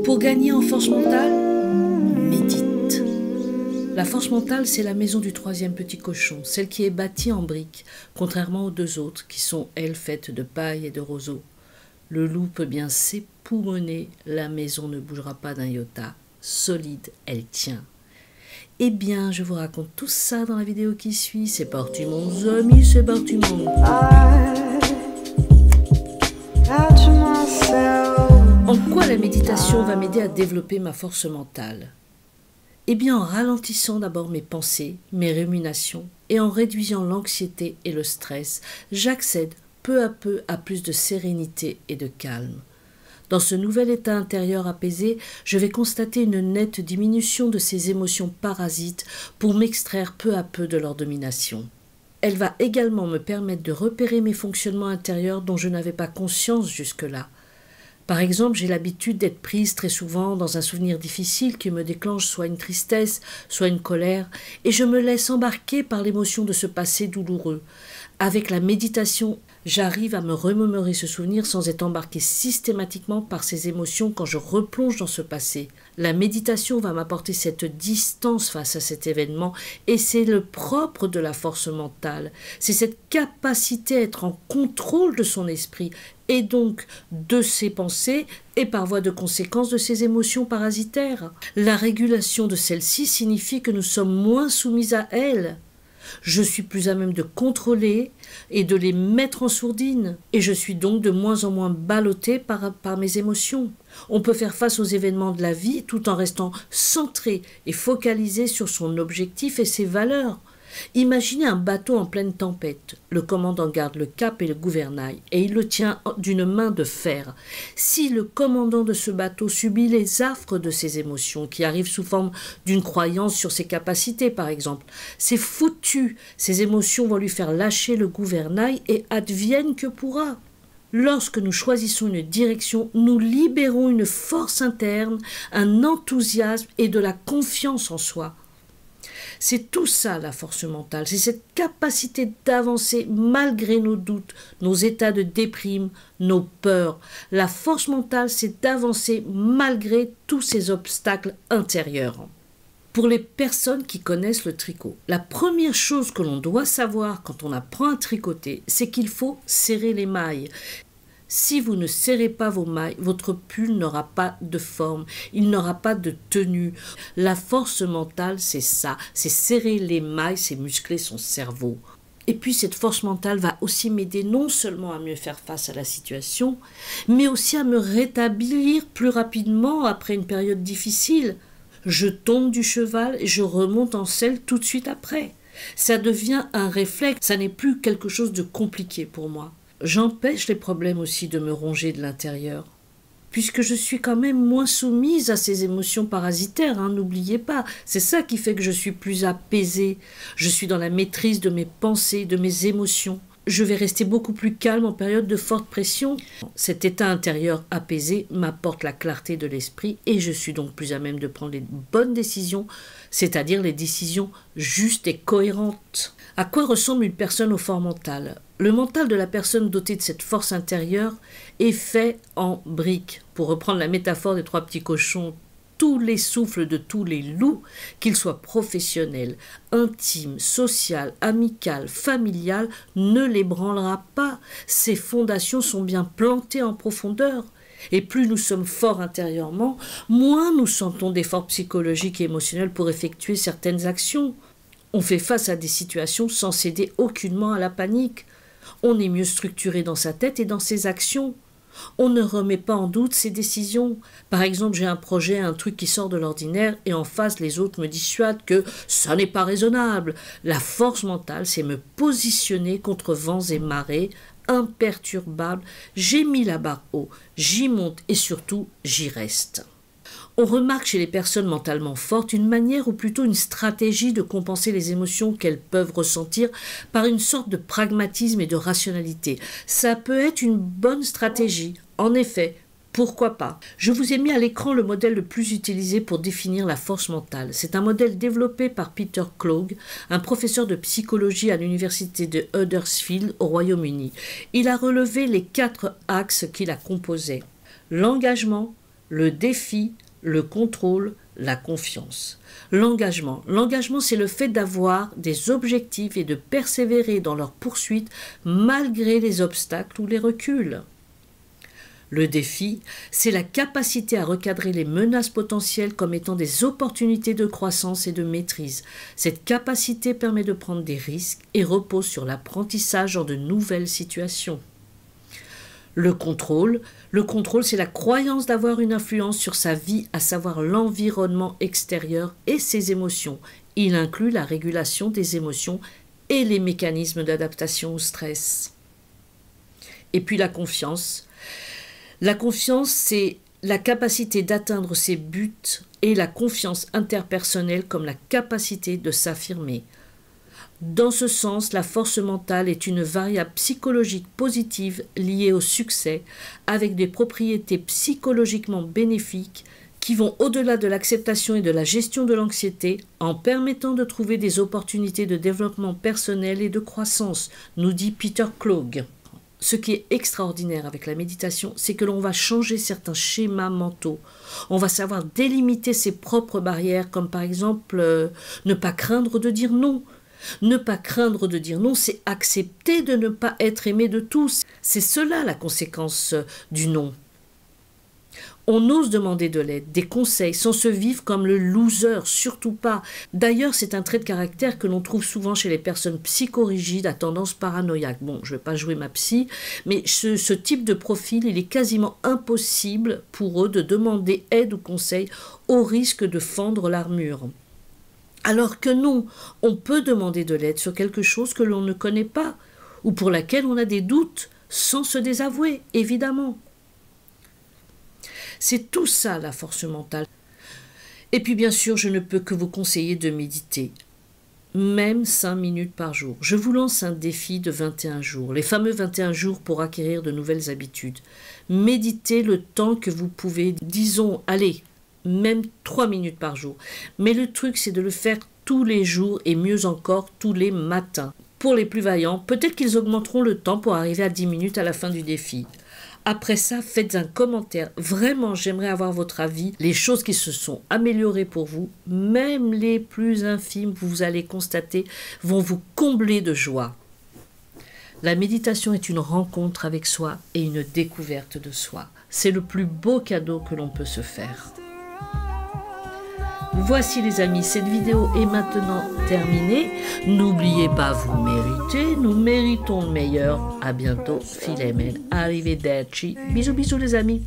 Pour gagner en force mentale, médite. La force mentale, c'est la maison du troisième petit cochon, celle qui est bâtie en briques, contrairement aux deux autres qui sont, elles, faites de paille et de roseaux. Le loup peut bien s'époumoner, la maison ne bougera pas d'un iota. Solide, elle tient. Eh bien, je vous raconte tout ça dans la vidéo qui suit. C'est parti, mon ami, c'est parti, mon... En quoi la méditation va m'aider à développer ma force mentale? Eh bien, en ralentissant d'abord mes pensées, mes ruminations, et en réduisant l'anxiété et le stress, j'accède peu à peu à plus de sérénité et de calme. Dans ce nouvel état intérieur apaisé, je vais constater une nette diminution de ces émotions parasites pour m'extraire peu à peu de leur domination. Elle va également me permettre de repérer mes fonctionnements intérieurs dont je n'avais pas conscience jusque-là. Par exemple, j'ai l'habitude d'être prise très souvent dans un souvenir difficile qui me déclenche soit une tristesse, soit une colère, et je me laisse embarquer par l'émotion de ce passé douloureux. Avec la méditation, j'arrive à me remémorer ce souvenir sans être embarqué systématiquement par ces émotions quand je replonge dans ce passé. La méditation va m'apporter cette distance face à cet événement et c'est le propre de la force mentale. C'est cette capacité à être en contrôle de son esprit et donc de ses pensées et par voie de conséquence de ses émotions parasitaires. La régulation de celles-ci signifie que nous sommes moins soumis à elles. Je suis plus à même de contrôler et de les mettre en sourdine. Et je suis donc de moins en moins ballottée par mes émotions. On peut faire face aux événements de la vie tout en restant centré et focalisé sur son objectif et ses valeurs. Imaginez un bateau en pleine tempête. Le commandant garde le cap et le gouvernail et il le tient d'une main de fer. Si le commandant de ce bateau subit les affres de ses émotions qui arrivent sous forme d'une croyance sur ses capacités par exemple, c'est foutu. Ces émotions vont lui faire lâcher le gouvernail et advienne que pourra. Lorsque nous choisissons une direction, nous libérons une force interne, un enthousiasme et de la confiance en soi. C'est tout ça la force mentale, c'est cette capacité d'avancer malgré nos doutes, nos états de déprime, nos peurs. La force mentale, c'est d'avancer malgré tous ces obstacles intérieurs. Pour les personnes qui connaissent le tricot, la première chose que l'on doit savoir quand on apprend à tricoter, c'est qu'il faut serrer les mailles. Si vous ne serrez pas vos mailles, votre pull n'aura pas de forme, il n'aura pas de tenue. La force mentale, c'est ça, c'est serrer les mailles, c'est muscler son cerveau. Et puis cette force mentale va aussi m'aider non seulement à mieux faire face à la situation, mais aussi à me rétablir plus rapidement après une période difficile. Je tombe du cheval et je remonte en selle tout de suite après. Ça devient un réflexe, ça n'est plus quelque chose de compliqué pour moi. J'empêche les problèmes aussi de me ronger de l'intérieur, puisque je suis quand même moins soumise à ces émotions parasitaires, n'oubliez pas. C'est ça qui fait que je suis plus apaisée. Je suis dans la maîtrise de mes pensées, de mes émotions. Je vais rester beaucoup plus calme en période de forte pression. Cet état intérieur apaisé m'apporte la clarté de l'esprit et je suis donc plus à même de prendre les bonnes décisions, c'est-à-dire les décisions justes et cohérentes. À quoi ressemble une personne au fort mental? Le mental de la personne dotée de cette force intérieure est fait en briques. Pour reprendre la métaphore des trois petits cochons, tous les souffles de tous les loups, qu'ils soient professionnels, intimes, social, amical, familial, ne l'ébranlera pas. Ces fondations sont bien plantées en profondeur. Et plus nous sommes forts intérieurement, moins nous sentons d'efforts psychologiques et émotionnels pour effectuer certaines actions. On fait face à des situations sans céder aucunement à la panique. On est mieux structuré dans sa tête et dans ses actions. On ne remet pas en doute ses décisions. Par exemple, j'ai un projet, un truc qui sort de l'ordinaire et en face, les autres me dissuadent que ça n'est pas raisonnable. La force mentale, c'est me positionner contre vents et marées, imperturbable. J'ai mis la barre haut, j'y monte et surtout, j'y reste. On remarque chez les personnes mentalement fortes une manière ou plutôt une stratégie de compenser les émotions qu'elles peuvent ressentir par une sorte de pragmatisme et de rationalité. Ça peut être une bonne stratégie, en effet, pourquoi pas. Je vous ai mis à l'écran le modèle le plus utilisé pour définir la force mentale. C'est un modèle développé par Peter Clough, un professeur de psychologie à l'université de Huddersfield au Royaume-Uni. Il a relevé les 4 axes qui la composaient. L'engagement, le défi, le contrôle, la confiance. L'engagement. L'engagement, c'est le fait d'avoir des objectifs et de persévérer dans leur poursuite malgré les obstacles ou les reculs. Le défi, c'est la capacité à recadrer les menaces potentielles comme étant des opportunités de croissance et de maîtrise. Cette capacité permet de prendre des risques et repose sur l'apprentissage dans de nouvelles situations. Le contrôle, c'est la croyance d'avoir une influence sur sa vie, à savoir l'environnement extérieur et ses émotions. Il inclut la régulation des émotions et les mécanismes d'adaptation au stress. Et puis la confiance. La confiance, c'est la capacité d'atteindre ses buts et la confiance interpersonnelle comme la capacité de s'affirmer. Dans ce sens, la force mentale est une variable psychologique positive liée au succès avec des propriétés psychologiquement bénéfiques qui vont au-delà de l'acceptation et de la gestion de l'anxiété en permettant de trouver des opportunités de développement personnel et de croissance, nous dit Peter Clough. Ce qui est extraordinaire avec la méditation, c'est que l'on va changer certains schémas mentaux. On va savoir délimiter ses propres barrières, comme par exemple ne pas craindre de dire non. Ne pas craindre de dire non, c'est accepter de ne pas être aimé de tous. C'est cela la conséquence du non. On ose demander de l'aide, des conseils, sans se vivre comme le loser, surtout pas. D'ailleurs, c'est un trait de caractère que l'on trouve souvent chez les personnes psychorigides à tendance paranoïaque. Bon, je ne vais pas jouer ma psy, mais ce type de profil, il est quasiment impossible pour eux de demander aide ou conseil au risque de fendre l'armure. Alors que non, on peut demander de l'aide sur quelque chose que l'on ne connaît pas, ou pour laquelle on a des doutes, sans se désavouer, évidemment. C'est tout ça la force mentale. Et puis bien sûr, je ne peux que vous conseiller de méditer, même 5 minutes par jour. Je vous lance un défi de 21 jours, les fameux 21 jours pour acquérir de nouvelles habitudes. Méditez le temps que vous pouvez, disons, allez, même 3 minutes par jour. Mais le truc, c'est de le faire tous les jours et mieux encore tous les matins. Pour les plus vaillants, peut-être qu'ils augmenteront le temps pour arriver à 10 minutes à la fin du défi. Après ça, faites un commentaire. Vraiment, j'aimerais avoir votre avis. Les choses qui se sont améliorées pour vous, même les plus infimes, vous allez constater, vont vous combler de joie. La méditation est une rencontre avec soi et une découverte de soi. C'est le plus beau cadeau que l'on peut se faire. Voici les amis, cette vidéo est maintenant terminée. N'oubliez pas, vous méritez, nous méritons le meilleur. À bientôt, Philémène. Arrivederci. Bisous bisous les amis.